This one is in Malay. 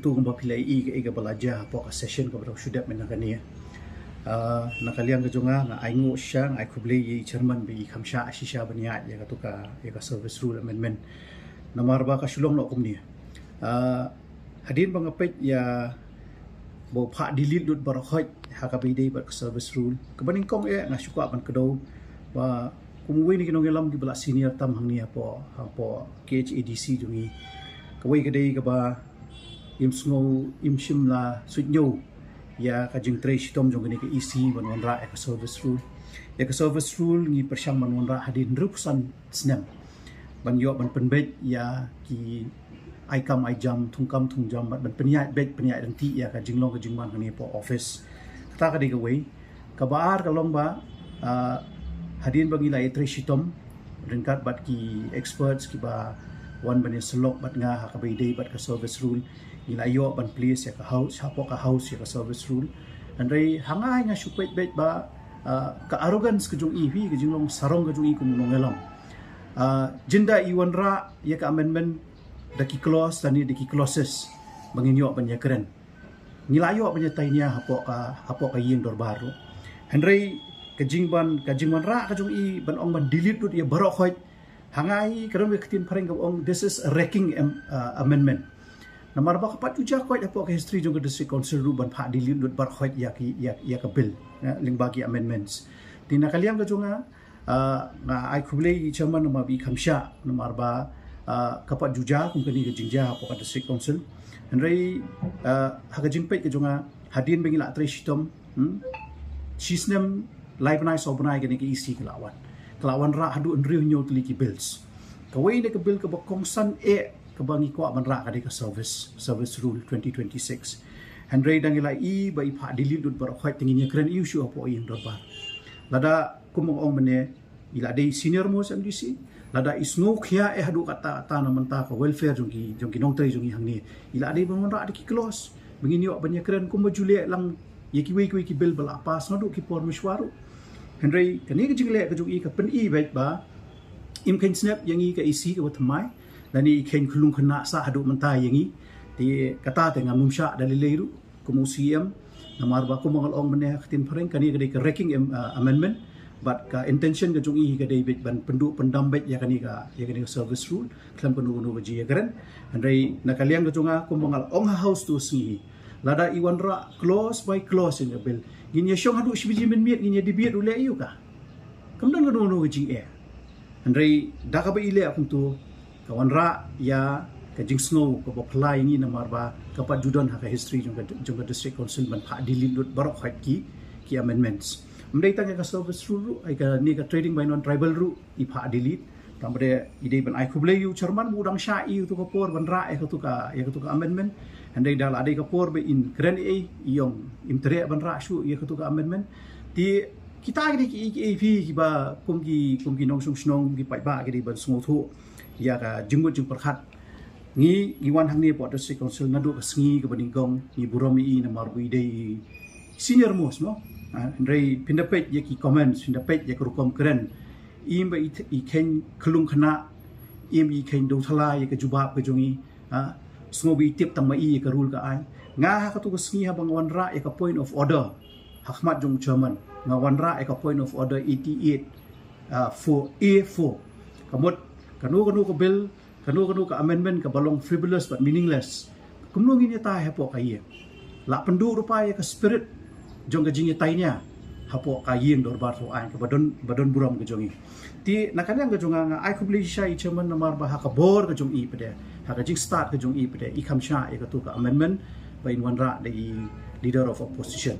tu kung pilai ke belajar apa session ko bro sudah menakani nakaliang ke jonga nga ai ngo siya ai kubli yi chairman bi khamsha ashisha baniya ya ka tuka ya ka service rule amendment namar ba ka sulong no kumni hadin bangapet ya bo pha delete lut barakhoi ha ka bi dei ba service rule kebaning kong nga suka ban kedo ba kumui ni kinong elam di bala senior tam hang ni apa KHADC jungi kawai kedai ka ba im sngo im shimla suitnyo ya ka jing tre shitom jong ni ka EC ban wanra ka service rule ya ka service rule ni persyang ban wanra hadin rupusan snem ban yo ban penbet ya ki ai kam ai jam thungkam thungjam ban peniat bet peniat nanti ya ka jing long ka jing man ni po office kata ka di ka wei ka baar ka long ba hadin bagi lai tre shitom ringkat bat ki experts ki ba wan ban selok bat nga ha ka bai dei bat ka service rule ila yo ban place ya ka house hapo ka house ya ka service rule andai hangai nga supet bet ba ka arrogance ke jong EV ke jing long sarong ke jong I ku nong elam jinda I wanra ya ka amendment daki clause tani daki clauses bangin yo ban ya keren nilayo ban ya tainya hapo ka ying dor baru andai kajingban ra kajung I ban ong ban delete dut ya barok khoi hangai karon we ktin pareng ka ong this is a wrecking amendment namar ba kapat uja khoi apo ka history jong district council ru ban pha delete dut bar khoi ya ka bill ling bagi amendments tina kaliang ka junga nga ai khuble I chairman ma bi khamsha namar ba kapat juja kum kani ka jingja apo ka district council andrei ha ka jingpet ka junga hadin bengila tre shitom chisnem live night sobnai gani ke isi kelawan ra hadu enriu nyo tuli ki bills kawai ne ke bill ke bakongsan ke bangi ko ban ra ka de ka service rule 2026 handrei dangila I ba I pha delete dut bar khoi tingin kren issue apo I ndor ba lada kumong ong mene ila de senior most MDC lada isno khia hadu kata ta na menta ka welfare jongki nong tre jongki hangni ila de ban ra de ki close bengin yo ban kren kum jule lang yeki wei ki bill bala pas no du ki por mishwaru Henry kani ka jingle ka jugi ka pen I bet ba im ken snap yang I ka isi ka watmai dani ken khulung khna sa hadu manta yang I ti kata te ngam numsha dalileiru kumu CM namar ba kumangal ong mene khatin phareng kani ka wrecking amendment but ka intention ka jungi ka dei bet ban pendu pendam bet ya kani ka service rule klam penu nu ji ya keren Henry nakaliang ka junga kumangal ong house tu singi lada iwanra close by close in the bill ginya syong hadu shibiji men miet ginya dibiet ule ayu ka kamdan ka no jing andrei da ka ba ile akung tu kawanra ya ka jing snow ka ba apply ni namar ba ka pa judon ha ka history jong ka district council ban pha delete lut barok khat ki amendments mdei tang ka service rule ai ka ni ka trading by non tribal ru I pha delete tamre ide ban ai khuble yu chairman budang sha I tu ka por ban ra ka tu ka amendment andai dal adai ka por be in kren yong imtre ban ra shu ya ka tu ka amendment ti kita gidi ki AP ki ba kum ki nong sung snong ki pai ba gidi ban sngo thu ya ka jingmut jing perkhat ni wan hang ni po district council ngadu ka sngi ka baningkong ni buromi I na marbu ide senior most no andai pindapet ya ki comments pindapet ya ka rukom kren im ba I ken khulung khna im I ken do thala ya ka jubab ka jongi smobi tip tang mai ka rule ka ai nga ha ka tu sngi ha bang wanra ka point of order hakmat jong chairman nga wanra ka point of order 88 for A4 kamot kanu ka bill kanu ka amendment ka balong frivolous but meaningless kumno ngi ta ha po ka ye la pendu rupa ka spirit jong ka jing tainya ha po ka yin dor bar so ai ka badon buram ka jongi ti nakanyang ka jonga nga ai kubli sha I chairman namar ba ha ka bor ka jong I pede ha ka jing start ka jong I pede I khamsha ka tu ka amendment ba in wanra the leader of opposition